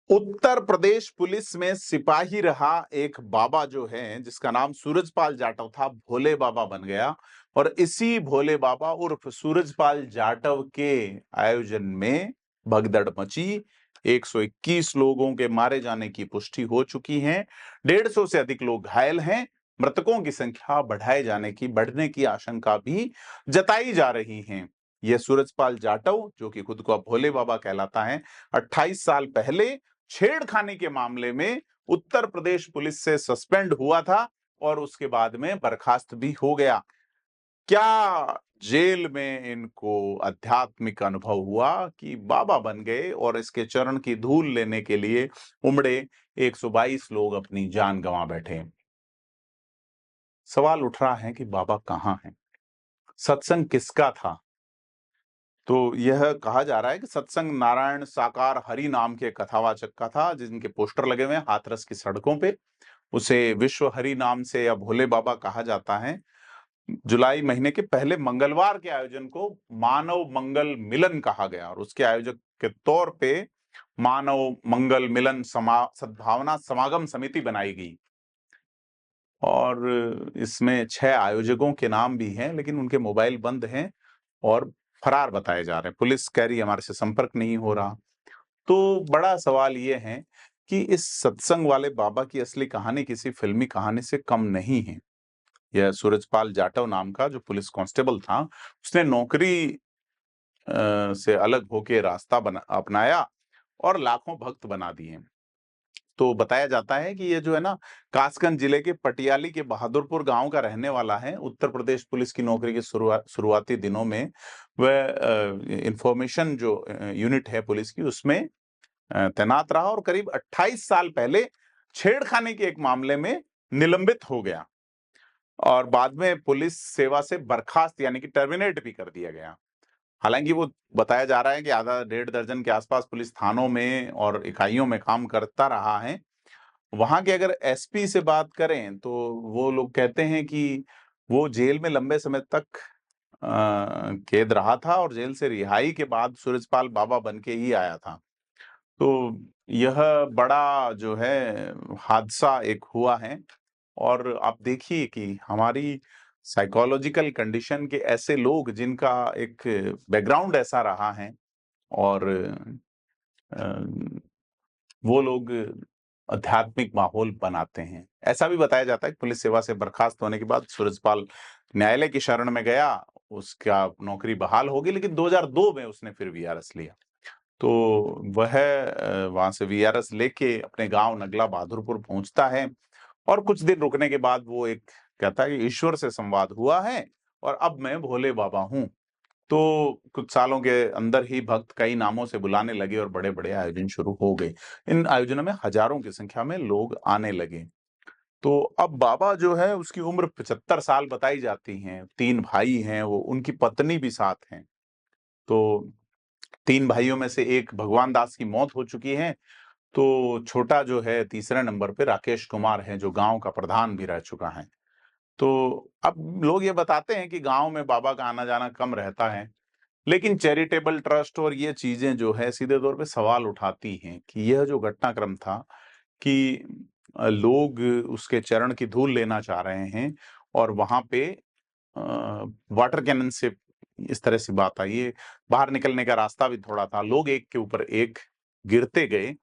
Uttar Pradesh police में सिपाही रहा एक बाबा जो है, जिसका नाम सूरजपाल जाटव था, भोले बाबा बन गया। और इसी भोले बाबा उर्फ सूरजपाल जाटव के आयोजन में भगदड़ मची। 121 लोगों के मारे जाने की पुष्टि हो चुकी है। 150 से अधिक लोग घायल हैं। मृतकों की संख्या बढ़ने की आशंका भी जताई जा रही है। यह सूरजपाल जाटव, जो कि खुद को अब भोले बाबा कहलाता है, 28 साल पहले छेड़खानी के मामले में उत्तर प्रदेश पुलिस से सस्पेंड हुआ था और उसके बाद में बर्खास्त भी हो गया। क्या जेल में इनको आध्यात्मिक अनुभव हुआ कि बाबा बन गए और इसके चरण की धूल लेने के लिए उमड़े 122 लोग अपनी जान गंवा बैठे। सवाल उठ रहा है कि बाबा कहां हैं? सत्संग किसका था? तो यह कहा जा रहा है कि सत्संग नारायण साकार हरि नाम के कथावाचक का था, जिनके पोस्टर लगे हुए हैं हाथरस की सड़कों पे। उसे विश्व हरि नाम से या भोले बाबा कहा जाता है। जुलाई महीने के पहले मंगलवार के आयोजन को मानव मंगल मिलन कहा गया और उसके आयोजक के तौर पे मानव मंगल मिलन सद्भावना समागम समिति बनाई गई। और इसमें 6 आयोजकों के नाम भी हैं, लेकिन उनके मोबाइल बंद हैं और फरार बताए जा रहे हैं। पुलिस कह रही है हमारे से संपर्क नहीं हो रहा। तो बड़ा सवाल ये है कि इस सत्संग वाले बाबा की असली कहानी किसी फिल्मी कहानी से कम नहीं है। यह सूरजपाल जाटव नाम का जो पुलिस कांस्टेबल था, उसने नौकरी से अलग होके रास्ता अपनाया और लाखों भक्त बना दिए। तो बताया जाता है कि ये जो है ना, कासगंज जिले के पटियाली के बहादुरपुर गांव का रहने वाला है। उत्तर प्रदेश पुलिस की नौकरी के शुरुआती दिनों में वह इंफॉर्मेशन जो यूनिट है पुलिस की, उसमें तैनात रहा और करीब 28 साल पहले छेड़खानी के एक मामले में निलंबित हो गया और बाद में पुलिस सेवा से बर्खास्त यानी कि टर्मिनेट भी कर दिया गया। हालांकि वो बताया जा रहा है कि आधा 1.5 दर्जन के आसपास पुलिस थानों में और इकाइयों में काम करता रहा है। वहां के अगर एसपी से बात करें तो वो लोग कहते हैं कि वो जेल में लंबे समय तक कैद रहा था और जेल से रिहाई के बाद सूरजपाल बाबा बन के ही आया था। तो यह बड़ा जो है हादसा एक हुआ है। और आप देखिए कि हमारी साइकोलॉजिकल कंडीशन के ऐसे लोग जिनका एक बैकग्राउंड ऐसा रहा है और अ, वो लोग आध्यात्मिक माहौल बनाते हैं। ऐसा भी बताया जाता है कि पुलिस सेवा से बर्खास्त होने के बाद सूरजपाल न्यायालय की शरण में गया, उसका नौकरी बहाल हो गई, लेकिन 2002 में उसने फिर वीआरएस लिया। तो वह वहां से वीआरएस लेके अपने गांव नगला बहादुरपुर पहुंचता है और कुछ दिन रुकने के बाद वो एक कहता है कि ईश्वर से संवाद हुआ है और अब मैं भोले बाबा हूं। तो कुछ सालों के अंदर ही भक्त कई नामों से बुलाने लगे और बड़े बड़े आयोजन शुरू हो गए। इन आयोजनों में हजारों की संख्या में लोग आने लगे। तो अब बाबा जो है, उसकी उम्र 75 साल बताई जाती है। 3 भाई हैं, वो उनकी पत्नी भी साथ हैं। तो 3 भाइयों में से एक भगवान दास की मौत हो चुकी है। तो छोटा जो है तीसरे नंबर पे राकेश कुमार है, जो गांव का प्रधान भी रह चुका है। तो अब लोग ये बताते हैं कि गांव में बाबा का आना जाना कम रहता है, लेकिन चैरिटेबल ट्रस्ट और ये चीजें जो है सीधे तौर पे सवाल उठाती हैं कि यह जो घटनाक्रम था कि लोग उसके चरण की धूल लेना चाह रहे हैं और वहां पे वाटर कैनन से इस तरह से बात आई है। बाहर निकलने का रास्ता भी थोड़ा था, लोग एक के ऊपर एक गिरते गए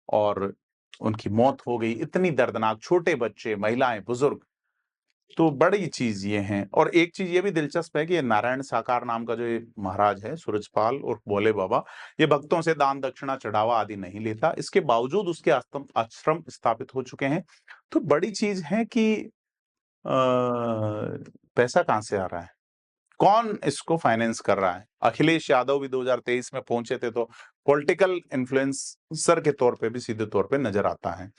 और उनकी मौत हो गई। इतनी दर्दनाक, छोटे बच्चे, महिलाएं, बुजुर्ग। तो बड़ी चीज ये है। और एक चीज ये भी दिलचस्प है कि ये नारायण साकार नाम का जो ये महाराज है सूरजपाल और भोले बाबा, ये भक्तों से दान दक्षिणा चढ़ावा आदि नहीं लेता। इसके बावजूद उसके आश्रम आश्रम स्थापित हो चुके हैं। तो बड़ी चीज है कि पैसा कहां से आ रहा है, कौन इसको फाइनेंस कर रहा है। अखिलेश यादव भी 2023 में पहुंचे थे, तो पॉलिटिकल इन्फ्लुएंसर के तौर पे भी सीधे तौर पे नजर आता है।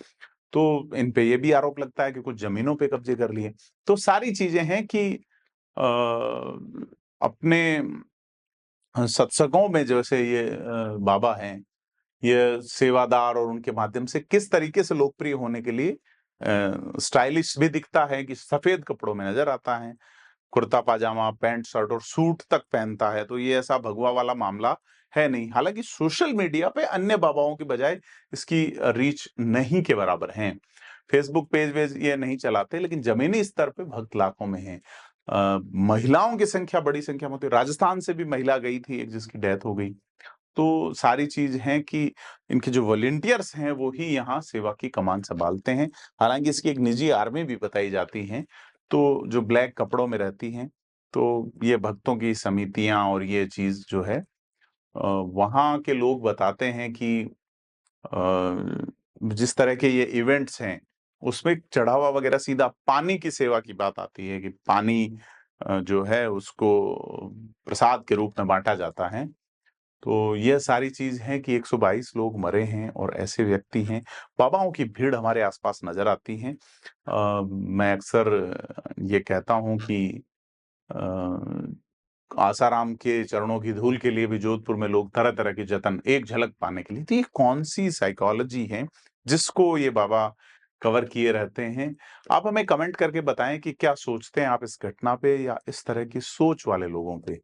तो इन पे ये भी आरोप लगता है कि कुछ जमीनों पे कब्जे कर लिए। तो सारी चीजें हैं कि अ, अपने सत्संगों में जैसे ये बाबा हैं, ये सेवादार और उनके माध्यम से किस तरीके से लोकप्रिय होने के लिए स्टाइलिश भी दिखता है कि सफेद कपड़ों में नजर आता है, कुर्ता पाजामा, पैंट शर्ट और सूट तक पहनता है। तो ये ऐसा भगवा वाला मामला है नहीं। हालाँकि सोशल मीडिया पे अन्य बाबाओं की बजाय इसकी रीच नहीं के बराबर हैं। फेसबुक पेज-वेज ये नहीं चलाते, लेकिन ज़मीनी स्तर पे भक्त लाखों में हैं। महिलाओं की संख्या बड़ी संख्या में होती है। राजस्थान से भी महिला गई थी एक, जिसकी डेथ हो गई। तो सारी चीज़ है कि इनके जो वॉलंटियर्स हैं, वो ही यहाँ सेवा की कमान सँभालते हैं। हालाँकि इसकी एक निजी आर्मी भी बताई जाती है, तो जो ब्लैक कपड़ों में रहती हैं। तो ये भक्तों की समितियाँ और ये चीज़ जो है वहाँ के लोग बताते हैं कि जिस तरह के ये इवेंट्स हैं, उसमें चढ़ावा वगैरह सीधा पानी की सेवा की बात आती है कि पानी जो है उसको प्रसाद के रूप में बाँटा जाता है। तो ये सारी चीज़ है कि 122 लोग मरे हैं और ऐसे व्यक्ति हैं। बाबाओं की भीड़ हमारे आस-पास नज़र आती हैं। मैं अक्सर ये कहता हूँ कि अ, आसाराम के चरणों की धूल के लिए भी जोधपुर में लोग तरह-तरह के जतन एक झलक पाने के लिए। तो ये कौन-सी साइकोलॉजी है, जिसको ये बाबा कवर किए रहते हैं? आप हमें कमेंट करके बताएँ कि क्या सोचते हैं आप इस घटना पे या इस तरह की सोच वाले लोगों पे?